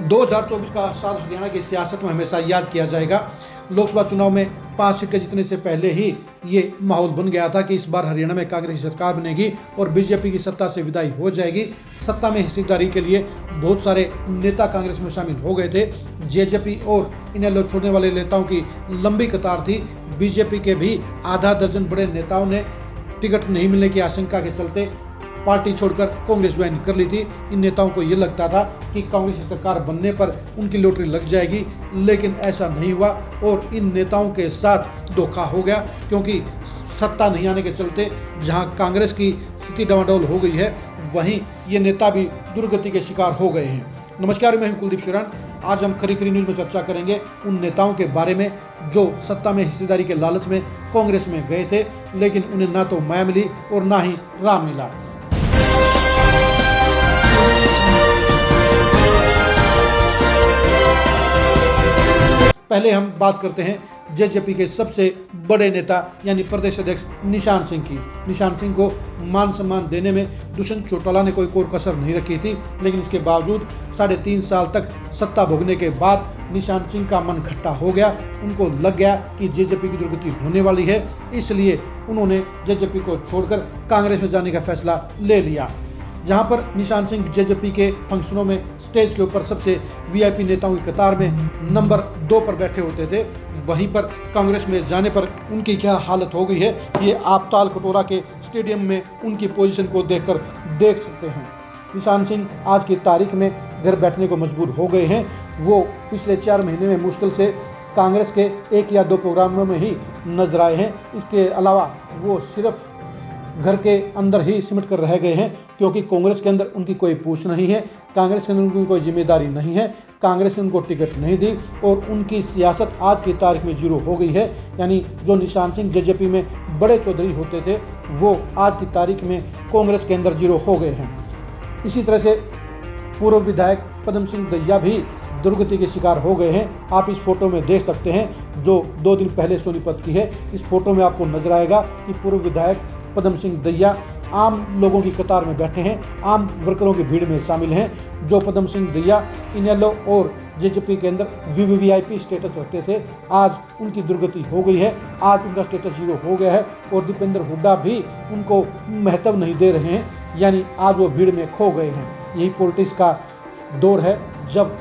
2024 का साल हरियाणा की सियासत में हमेशा याद किया जाएगा। लोकसभा चुनाव में 5 सीटें जीतने से पहले ही ये माहौल बन गया था कि इस बार हरियाणा में कांग्रेस की सरकार बनेगी और बीजेपी की सत्ता से विदाई हो जाएगी। सत्ता में हिस्सेदारी के लिए बहुत सारे नेता कांग्रेस में शामिल हो गए थे। जेजेपी और इनेलो छोड़ने वाले नेताओं की लंबी कतार थी। बीजेपी के भी आधा दर्जन बड़े नेताओं ने टिकट नहीं मिलने की आशंका के चलते पार्टी छोड़कर कांग्रेस ज्वाइन कर ली थी। इन नेताओं को ये लगता था कि कांग्रेस की सरकार बनने पर उनकी लॉटरी लग जाएगी, लेकिन ऐसा नहीं हुआ और इन नेताओं के साथ धोखा हो गया, क्योंकि सत्ता नहीं आने के चलते जहां कांग्रेस की स्थिति डामाडोल हो गई है, वहीं ये नेता भी दुर्गति के शिकार हो गए हैं। नमस्कार, मैं हूं कुलदीप शिवरान। आज हम खरी खरी न्यूज में चर्चा करेंगे उन नेताओं के बारे में जो सत्ता में हिस्सेदारी के लालच में कांग्रेस में गए थे, लेकिन उन्हें ना तो माया मिली और ना ही राम मिला। पहले हम बात करते हैं जेजेपी के सबसे बड़े नेता यानी प्रदेश अध्यक्ष निशान सिंह की। निशान सिंह को मान सम्मान देने में दुष्यंत चौटाला ने कोई कसर नहीं रखी थी, लेकिन इसके बावजूद 3.5 साल तक सत्ता भोगने के बाद निशान सिंह का मन खट्टा हो गया। उनको लग गया कि जेजेपी की दुर्गति होने वाली है, इसलिए उन्होंने जेजेपी को छोड़कर कांग्रेस में जाने का फैसला ले लिया। जहां पर निशान सिंह जेजेपी के फंक्शनों में स्टेज के ऊपर सबसे वीआईपी नेताओं की कतार में नंबर 2 पर बैठे होते थे, वहीं पर कांग्रेस में जाने पर उनकी क्या हालत हो गई है ये आप ताल कटोरा के स्टेडियम में उनकी पोजीशन को देखकर देख सकते हैं। निशान सिंह आज की तारीख में घर बैठने को मजबूर हो गए हैं। वो पिछले 4 महीने में मुश्किल से कांग्रेस के 1 या 2 प्रोग्रामों में ही नजर आए हैं। इसके अलावा वो सिर्फ घर के अंदर ही सिमट कर रह गए हैं, क्योंकि कांग्रेस के अंदर उनकी कोई पूछ नहीं है, कांग्रेस के अंदर उनकी कोई जिम्मेदारी नहीं है, कांग्रेस ने उनको टिकट नहीं दी और उनकी सियासत आज की तारीख में जीरो हो गई है। यानी जो निशान सिंह जेजेपी में बड़े चौधरी होते थे, वो आज की तारीख में कांग्रेस के अंदर जीरो हो गए हैं। इसी तरह से पूर्व विधायक पदम सिंह दैया भी दुर्गति के शिकार हो गए हैं। आप इस फोटो में देख सकते हैं, जो 2 दिन पहले सोनीपत की है। इस फोटो में आपको नजर आएगा कि पूर्व विधायक पदम सिंह दैया आम लोगों की कतार में बैठे हैं, आम वर्करों की भीड़ में शामिल हैं। जो पदम सिंह दैया इनेलो और जेजेपी के अंदर वीवीआईपी स्टेटस रखते थे, आज उनकी दुर्गति हो गई है। आज उनका स्टेटस जीरो हो गया है और दीपेंद्र हुड्डा भी उनको महत्व नहीं दे रहे हैं, यानी आज वो भीड़ में खो गए हैं। यही पॉलिटिक्स का दौर है, जब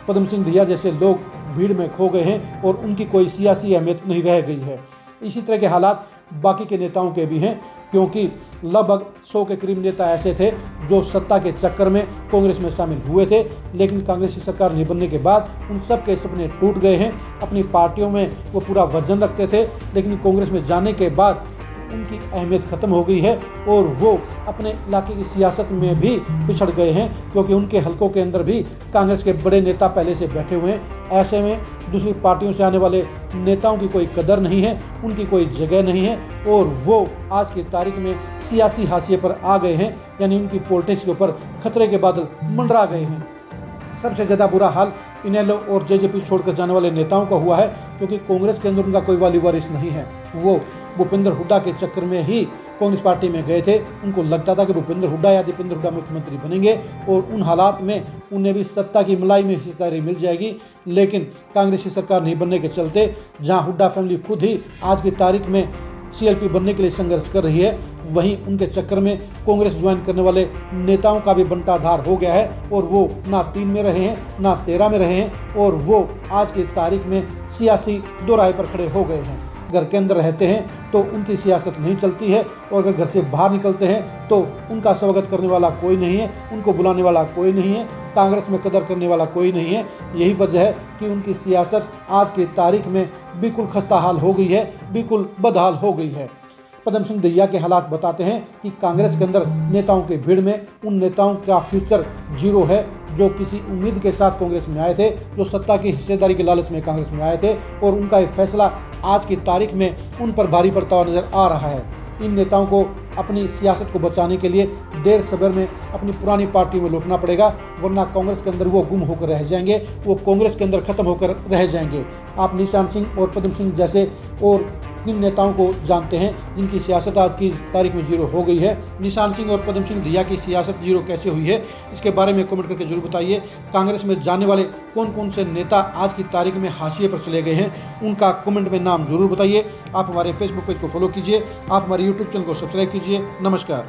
पदम सिंह दैया जैसे लोग भीड़ में खो गए हैं और उनकी कोई सियासी अहमियत नहीं रह गई है। इसी तरह के हालात बाकी के नेताओं के भी हैं, क्योंकि लगभग 100 के करीब नेता ऐसे थे जो सत्ता के चक्कर में कांग्रेस में शामिल हुए थे, लेकिन कांग्रेस की सरकार नहीं बनने के बाद उन सब के सपने टूट गए हैं। अपनी पार्टियों में वो पूरा वजन रखते थे, लेकिन कांग्रेस में जाने के बाद उनकी अहमियत खत्म हो गई है और वो अपने इलाके की सियासत में भी पिछड़ गए हैं, क्योंकि उनके हलकों के अंदर भी कांग्रेस के बड़े नेता पहले से बैठे हुए हैं। ऐसे में दूसरी पार्टियों से आने वाले नेताओं की कोई कदर नहीं है, उनकी कोई जगह नहीं है और वो आज की तारीख में सियासी हाशिए पर आ गए हैं, यानी उनकी पॉलिटिक्स के ऊपर खतरे के बादल मंडरा गए हैं। सबसे ज़्यादा बुरा हाल इनेलो और जेजेपी छोड़कर जाने वाले नेताओं का हुआ है, क्योंकि कांग्रेस के अंदर उनका कोई वाली वारिस नहीं है। वो भूपेंद्र हुड्डा के चक्कर में ही कांग्रेस पार्टी में गए थे। उनको लगता था कि भूपेंद्र हुड्डा या दीपेंद्र हुड्डा मुख्यमंत्री बनेंगे और उन हालात में उन्हें भी सत्ता की मलाई में हिस्सेदारी मिल जाएगी, लेकिन कांग्रेस की सरकार नहीं बनने के चलते जहां हुड्डा फैमिली खुद ही आज की तारीख में सीएलपी बनने के लिए संघर्ष कर रही है, वहीं उनके चक्कर में कांग्रेस ज्वाइन करने वाले नेताओं का भी बंटाधार हो गया है और वो ना 3 में रहे हैं ना 13 में रहे हैं और वो आज की तारीख में सियासी दोराहे पर खड़े हो गए हैं। घर के अंदर रहते हैं तो उनकी सियासत नहीं चलती है और अगर घर से बाहर निकलते हैं तो उनका स्वागत करने वाला कोई नहीं है, उनको बुलाने वाला कोई नहीं है, कांग्रेस में कदर करने वाला कोई नहीं है। यही वजह है कि उनकी सियासत आज की तारीख में बिल्कुल खस्ता हाल हो गई है, बिल्कुल बदहाल हो गई है। पदम सिंह दैया के हालात बताते हैं कि कांग्रेस के अंदर नेताओं के भीड़ में उन नेताओं का फ्यूचर जीरो है जो किसी उम्मीद के साथ कांग्रेस में आए थे, जो सत्ता की हिस्सेदारी के लालच में कांग्रेस में आए थे, और उनका ये फैसला आज की तारीख में उन पर भारी पड़ता हुआ नजर आ रहा है। इन नेताओं को अपनी सियासत को बचाने के लिए देर सबर में अपनी पुरानी पार्टी में लौटना पड़ेगा, वरना कांग्रेस के अंदर वो गुम होकर रह जाएंगे, वो कांग्रेस के अंदर खत्म होकर रह जाएंगे। आप निशान सिंह और पद्म सिंह जैसे और किन नेताओं को जानते हैं जिनकी सियासत आज की तारीख में जीरो हो गई है? निशान सिंह और पद्म सिंह धिया की सियासत जीरो कैसे हुई है, इसके बारे में कमेंट करके जरूर बताइए। कांग्रेस में जाने वाले कौन कौन से नेता आज की तारीख में हाशिए पर चले गए हैं, उनका कमेंट में नाम जरूर बताइए। आप हमारे फेसबुक पेज को फॉलो कीजिए, आप हमारे यूट्यूब चैनल को सब्सक्राइब कीजिए। नमस्कार।